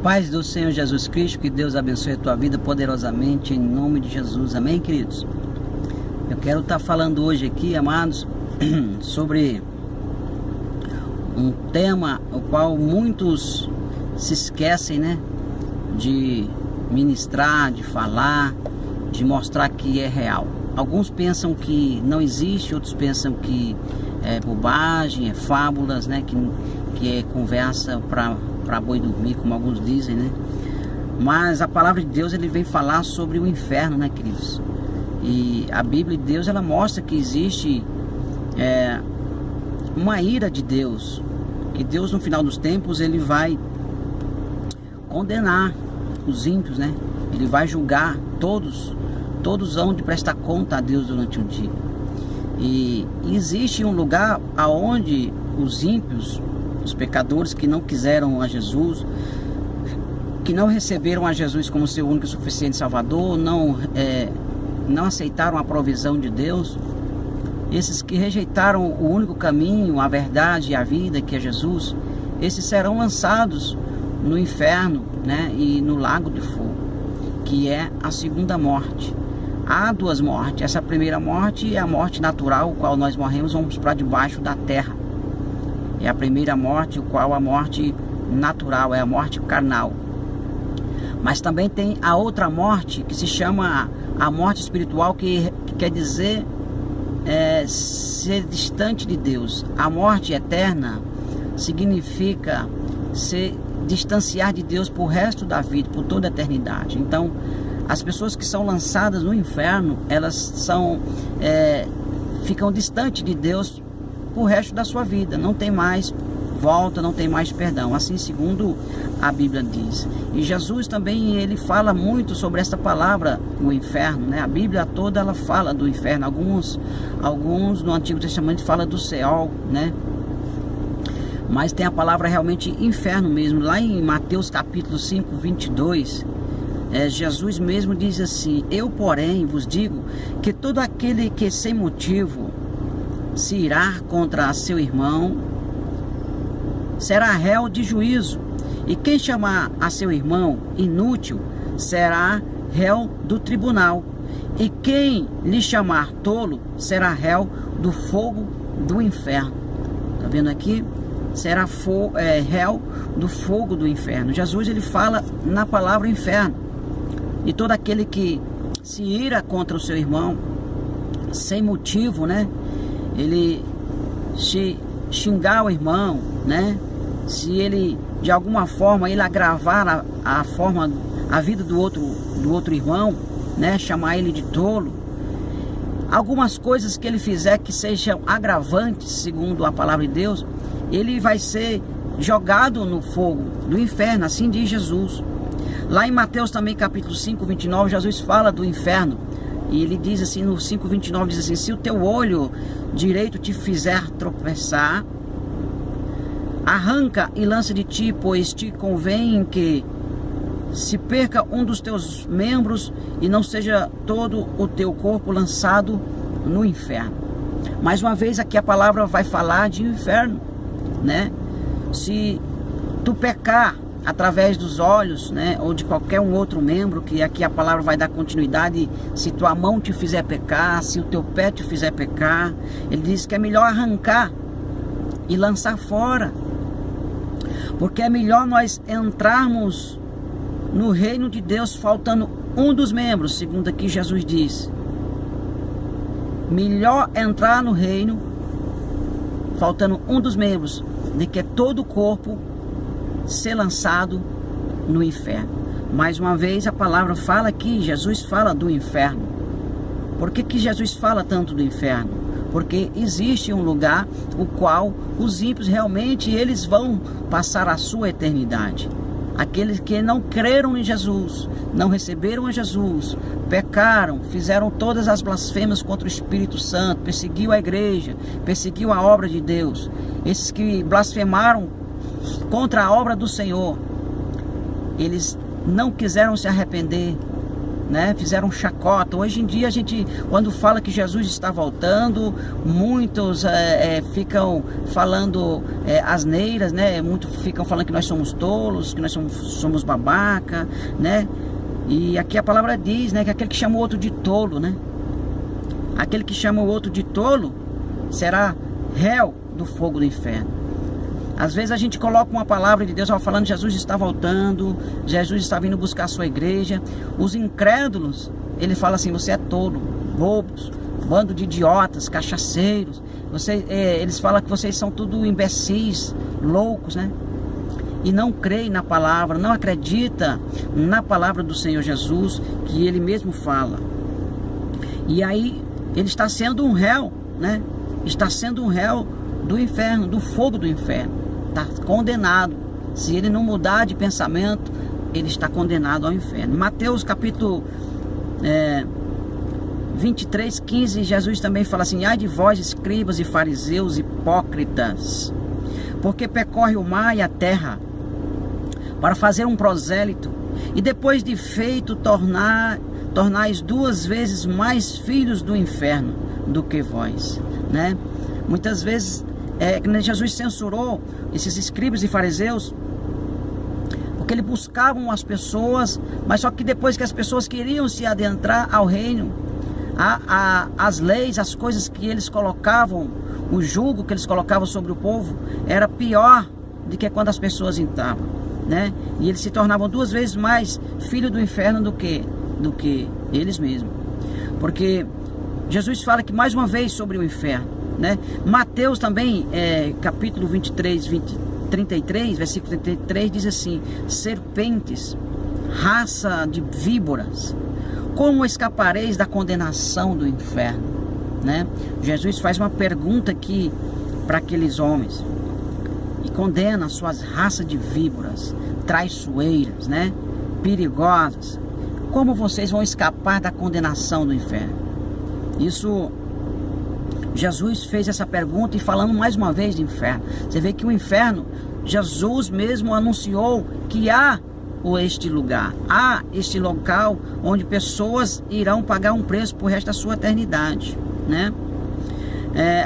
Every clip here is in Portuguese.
paz do Senhor Jesus Cristo, que Deus abençoe a tua vida poderosamente, em nome de Jesus, amém, queridos? Eu quero estar falando hoje aqui, amados, sobre um tema o qual muitos se esquecem, né, de ministrar, de falar, de mostrar que é real. Alguns pensam que não existe, outros pensam que é bobagem, é fábulas, né, que é conversa para boi dormir, como alguns dizem, né? Mas a palavra de Deus, ele vem falar sobre o inferno, né, queridos? E a Bíblia de Deus, ela mostra que existe uma ira de Deus, que Deus no final dos tempos ele vai condenar os ímpios, né? Ele vai julgar todos vão de prestar conta a Deus durante um dia. E existe um lugar aonde os ímpios, os pecadores que não quiseram a Jesus, que não receberam a Jesus como seu único e suficiente Salvador, não aceitaram a provisão de Deus, esses que rejeitaram o único caminho, a verdade e a vida, que é Jesus, esses serão lançados no inferno, né, e no lago de fogo, que é a segunda morte. Há duas mortes. Essa primeira morte é a morte natural, o qual nós morremos, vamos para debaixo da terra. É a primeira morte, o qual a morte natural, é a morte carnal. Mas também tem a outra morte, que se chama a morte espiritual, que quer dizer ser distante de Deus. A morte eterna significa se distanciar de Deus por resto da vida, por toda a eternidade. Então, as pessoas que são lançadas no inferno, elas ficam distantes de Deus por resto da sua vida. Não tem mais volta, não tem mais perdão. Assim, segundo a Bíblia diz. E Jesus também, ele fala muito sobre essa palavra, o inferno, né? A Bíblia toda, ela fala do inferno. Alguns no Antigo Testamento fala do Seol, né? Mas tem a palavra realmente inferno mesmo. Lá em Mateus capítulo 5, 22, Jesus mesmo diz assim: eu, porém, vos digo que todo aquele que sem motivo se irá contra seu irmão será réu de juízo, e quem chamar a seu irmão inútil será réu do tribunal, e quem lhe chamar tolo será réu do fogo do inferno. Tá vendo aqui? Será réu do fogo do inferno. Jesus, ele fala na palavra inferno. E todo aquele que se ira contra o seu irmão sem motivo, né? Ele xingar o irmão, né? Se ele de alguma forma ele agravar a vida do outro irmão, né? Chamar ele de tolo. Algumas coisas que ele fizer que sejam agravantes, segundo a palavra de Deus, ele vai ser jogado no fogo do inferno, assim diz Jesus. Lá em Mateus também capítulo 5, 29, Jesus fala do inferno. E ele diz assim, no 5, 29, diz assim: se o teu olho direito te fizer tropeçar, arranca e lança de ti, pois te convém que se perca um dos teus membros e não seja todo o teu corpo lançado no inferno. Mais uma vez aqui a palavra vai falar de inferno, né? Se tu pecar através dos olhos, né, ou de qualquer um outro membro, que aqui a palavra vai dar continuidade, se tua mão te fizer pecar, se o teu pé te fizer pecar, ele diz que é melhor arrancar e lançar fora, porque é melhor nós entrarmos no reino de Deus faltando um dos membros, segundo aqui Jesus diz. Melhor entrar no reino faltando um dos membros, de que todo o corpo ser lançado no inferno. Mais uma vez a palavra fala aqui, Jesus fala do inferno. Por que Jesus fala tanto do inferno? Porque existe um lugar o qual os ímpios realmente eles vão passar a sua eternidade. Aqueles que não creram em Jesus, não receberam a Jesus, pecaram, fizeram todas as blasfêmias contra o Espírito Santo, perseguiu a igreja, perseguiu a obra de Deus. Esses que blasfemaram contra a obra do Senhor, eles não quiseram se arrepender, né? Fizeram chacota. Hoje em dia a gente, quando fala que Jesus está voltando, muitos ficam falando asneiras, né? Muitos ficam falando que nós somos tolos, que nós somos babaca, né? E aqui a palavra diz, né, que aquele que chama o outro de tolo, né? Aquele que chama o outro de tolo será réu do fogo do inferno. Às vezes a gente coloca uma palavra de Deus falando Jesus está voltando, Jesus está vindo buscar a sua igreja. Os incrédulos, ele fala assim, você é tolo, bobos, bando de idiotas, cachaceiros. Eles falam que vocês são tudo imbecis, loucos, né? E não creem na palavra, não acredita na palavra do Senhor Jesus, que ele mesmo fala. E aí ele está sendo um réu, né? Está sendo um réu do inferno, do fogo do inferno. Está condenado. Se ele não mudar de pensamento, ele está condenado ao inferno. Mateus capítulo 23, 15, Jesus também fala assim: ai de vós, escribas e fariseus hipócritas, porque percorre o mar e a terra para fazer um prosélito, e depois de feito tornais 2 vezes mais filhos do inferno do que vós, né? Muitas vezes Jesus censurou esses escribas e fariseus porque eles buscavam as pessoas, mas só que depois que as pessoas queriam se adentrar ao reino, as leis, as coisas que eles colocavam, o jugo que eles colocavam sobre o povo era pior do que quando as pessoas entravam, né? E eles se tornavam 2 vezes mais filhos do inferno do que eles mesmos. Porque Jesus fala que mais uma vez sobre o inferno, né? Mateus também, capítulo 23, 33, versículo 33, diz assim: serpentes, raça de víboras, como escapareis da condenação do inferno, né? Jesus faz uma pergunta aqui para aqueles homens e condena as suas raças de víboras, traiçoeiras, né? Perigosas. Como vocês vão escapar da condenação do inferno? Isso, Jesus fez essa pergunta e falando mais uma vez de inferno. Você vê que o inferno, Jesus mesmo anunciou que há este lugar, há este local onde pessoas irão pagar um preço por resto da sua eternidade, né?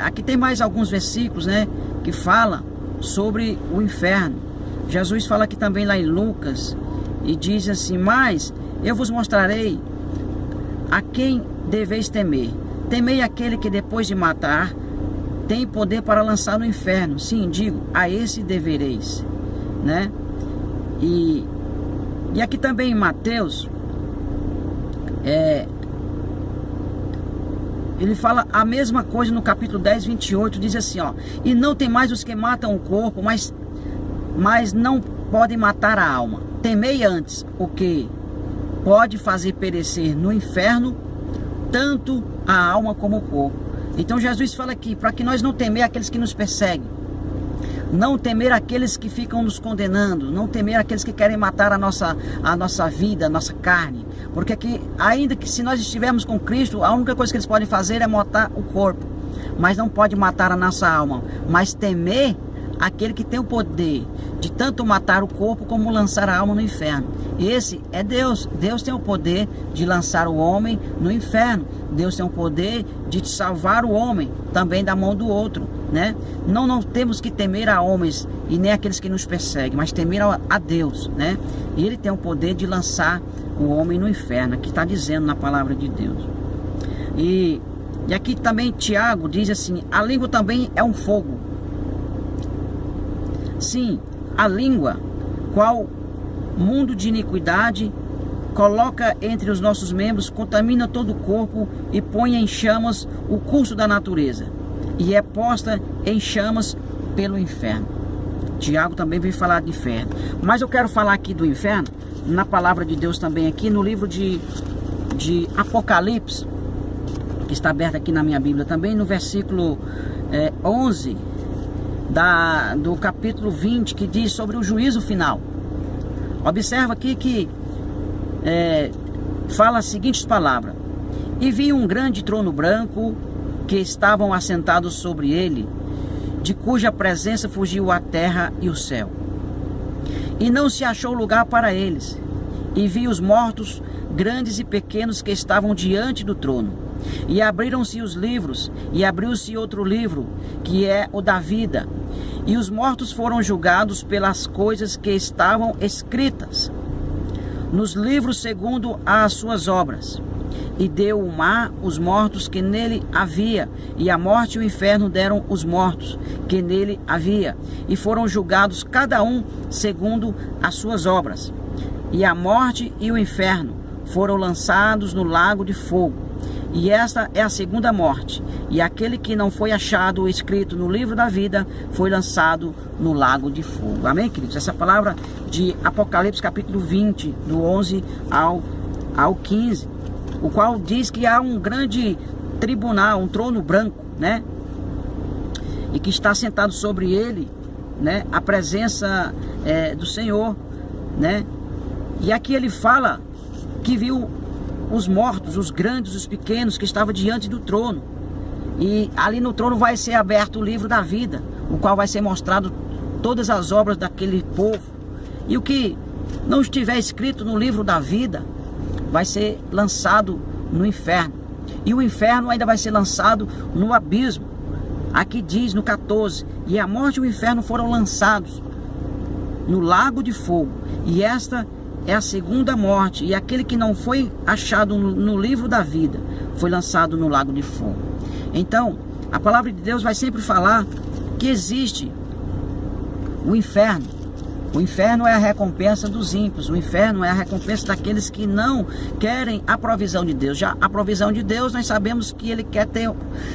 Aqui tem mais alguns versículos, né, que fala sobre o inferno. Jesus fala aqui também lá em Lucas e diz assim: mas eu vos mostrarei a quem deveis temer. Temei aquele que depois de matar tem poder para lançar no inferno. Sim, digo, a esse devereis, né? E aqui também em Mateus, ele fala a mesma coisa no capítulo 10, 28, diz assim, ó: e não tem mais os que matam o corpo, mas não podem matar a alma. Temei antes o que pode fazer perecer no inferno tanto a alma como o corpo. Então Jesus fala aqui, para que nós não temer aqueles que nos perseguem, não temer aqueles que ficam nos condenando, não temer aqueles que querem matar a nossa vida, a nossa carne, porque ainda que se nós estivermos com Cristo, a única coisa que eles podem fazer é matar o corpo, mas não pode matar a nossa alma. Mas temer aquele que tem o poder de tanto matar o corpo como lançar a alma no inferno. Esse é Deus. Deus tem o poder de lançar o homem no inferno. Deus tem o poder de salvar o homem também da mão do outro, né? Não temos que temer a homens e nem aqueles que nos perseguem, mas temer a Deus, né? E Ele tem o poder de lançar o homem no inferno, que está dizendo na palavra de Deus. E aqui também Tiago diz assim: a língua também é um fogo. Sim, a língua, qual mundo de iniquidade, coloca entre os nossos membros, contamina todo o corpo e põe em chamas o curso da natureza, e é posta em chamas pelo inferno. Tiago também vem falar de inferno, mas eu quero falar aqui do inferno na palavra de Deus também, aqui no livro de Apocalipse, que está aberto aqui na minha Bíblia também, no versículo 11 do capítulo 20, que diz sobre o juízo final. Observa aqui que fala as seguintes palavras: e vi um grande trono branco, que estavam assentados sobre ele, de cuja presença fugiu a terra e o céu, e não se achou lugar para eles. E vi os mortos grandes e pequenos que estavam diante do trono. E abriram-se os livros, e abriu-se outro livro, que é o da vida. E os mortos foram julgados pelas coisas que estavam escritas nos livros segundo as suas obras. E deu o mar os mortos que nele havia, e a morte e o inferno deram os mortos que nele havia, e foram julgados cada um segundo as suas obras. E a morte e o inferno foram lançados no lago de fogo. E esta é a segunda morte. E aquele que não foi achado escrito no livro da vida foi lançado no lago de fogo. Amém, queridos? Essa palavra de Apocalipse capítulo 20, do 11 ao 15, o qual diz que há um grande tribunal, um trono branco, né? E que está sentado sobre ele, né? A presença do Senhor, né? E aqui ele fala que viu os mortos, os grandes, os pequenos, que estavam diante do trono. E ali no trono vai ser aberto o livro da vida, o qual vai ser mostrado todas as obras daquele povo. E o que não estiver escrito no livro da vida vai ser lançado no inferno. E o inferno ainda vai ser lançado no abismo. Aqui diz no 14: e a morte e o inferno foram lançados no lago de fogo. E esta é a segunda morte. E aquele que não foi achado no livro da vida foi lançado no lago de fogo. Então, a palavra de Deus vai sempre falar que existe o inferno. O inferno é a recompensa dos ímpios. O inferno é a recompensa daqueles que não querem a provisão de Deus. Já a provisão de Deus, nós sabemos que Ele quer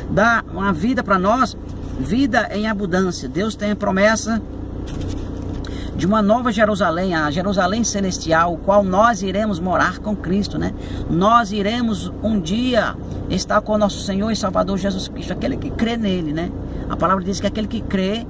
dar uma vida para nós, vida em abundância. Deus tem a promessa de uma nova Jerusalém, a Jerusalém celestial, o qual nós iremos morar com Cristo, né? Nós iremos um dia estar com o nosso Senhor e Salvador Jesus Cristo, aquele que crê nele, né? A palavra diz que aquele que crê,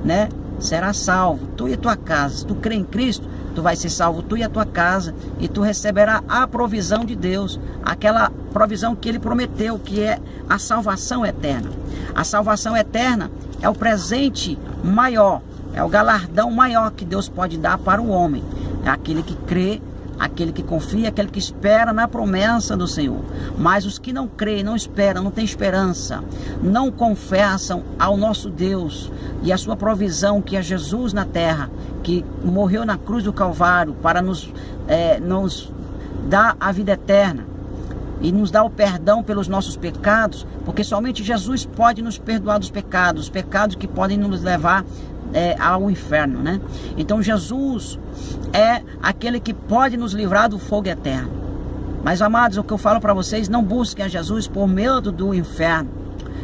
né, será salvo, tu e a tua casa. Se tu crê em Cristo, tu vai ser salvo, tu e a tua casa, e tu receberá a provisão de Deus, aquela provisão que Ele prometeu, que é a salvação eterna. A salvação eterna é o presente maior, é o galardão maior que Deus pode dar para o homem. É aquele que crê, aquele que confia, aquele que espera na promessa do Senhor. Mas os que não creem, não esperam, não têm esperança, não confessam ao nosso Deus e a sua provisão, que é Jesus na terra, que morreu na cruz do Calvário para nos dar a vida eterna e nos dar o perdão pelos nossos pecados, porque somente Jesus pode nos perdoar dos pecados, os pecados que podem nos levar ao inferno, né? Então Jesus é aquele que pode nos livrar do fogo eterno. Mas, amados, o que eu falo para vocês: não busquem a Jesus por medo do inferno.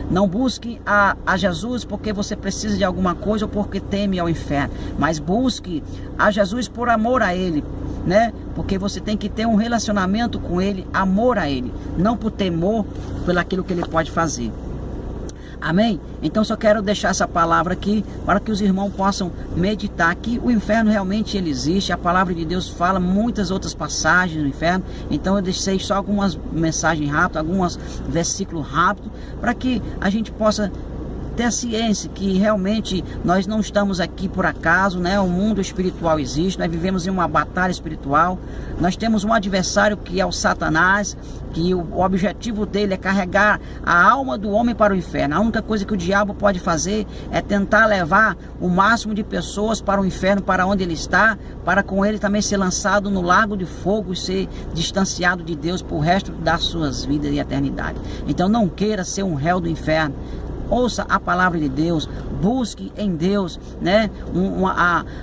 Não busque a Jesus porque você precisa de alguma coisa ou porque teme ao inferno. Mas busque a Jesus por amor a Ele, né? Porque você tem que ter um relacionamento com Ele, amor a Ele, não por temor pelaquilo que Ele pode fazer. Amém? Então só quero deixar essa palavra aqui para que os irmãos possam meditar que o inferno realmente ele existe. A palavra de Deus fala muitas outras passagens do inferno. Então eu deixei só algumas mensagens rápidas, alguns versículos rápidos, para que a gente possa ter a ciência que realmente nós não estamos aqui por acaso, né? O mundo espiritual existe, nós vivemos em uma batalha espiritual. Nós temos um adversário que é o Satanás, que o objetivo dele é carregar a alma do homem para o inferno. A única coisa que o diabo pode fazer é tentar levar o máximo de pessoas para o inferno, para onde ele está, para com ele também ser lançado no lago de fogo e ser distanciado de Deus por resto das suas vidas e eternidade. Então não queira ser um réu do inferno. Ouça a palavra de Deus, busque em Deus, né,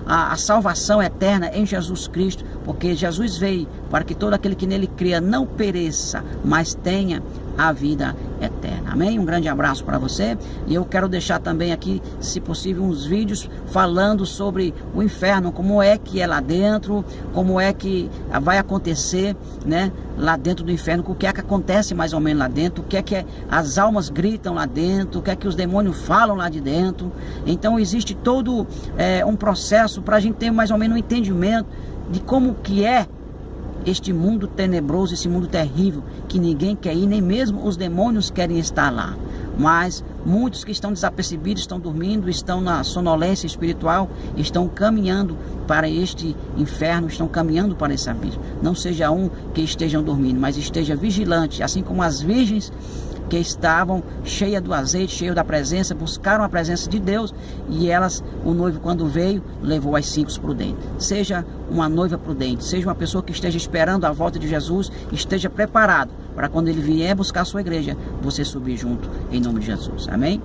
a salvação eterna em Jesus Cristo, porque Jesus veio para que todo aquele que nele cria não pereça, mas tenha a vida eterna. Amém? Um grande abraço para você. E eu quero deixar também aqui, se possível, uns vídeos falando sobre o inferno, como é que é lá dentro, como é que vai acontecer, né, lá dentro do inferno, o que é que acontece mais ou menos lá dentro, o que é que as almas gritam lá dentro, o que é que os demônios falam lá de dentro. Então existe todo um processo para a gente ter mais ou menos um entendimento de como que é este mundo tenebroso, esse mundo terrível, que ninguém quer ir, nem mesmo os demônios querem estar lá. mas muitos que estão desapercebidos, estão dormindo, estão na sonolência espiritual, estão caminhando para este inferno, estão caminhando para esse abismo. Não seja um que estejam dormindo, mas esteja vigilante, assim como as virgens que estavam cheias do azeite, cheias da presença, buscaram a presença de Deus, e elas, o noivo quando veio, levou as 5 prudentes. Seja uma noiva prudente, seja uma pessoa que esteja esperando a volta de Jesus, esteja preparado para quando ele vier buscar a sua igreja, você subir junto, em nome de Jesus. Amém?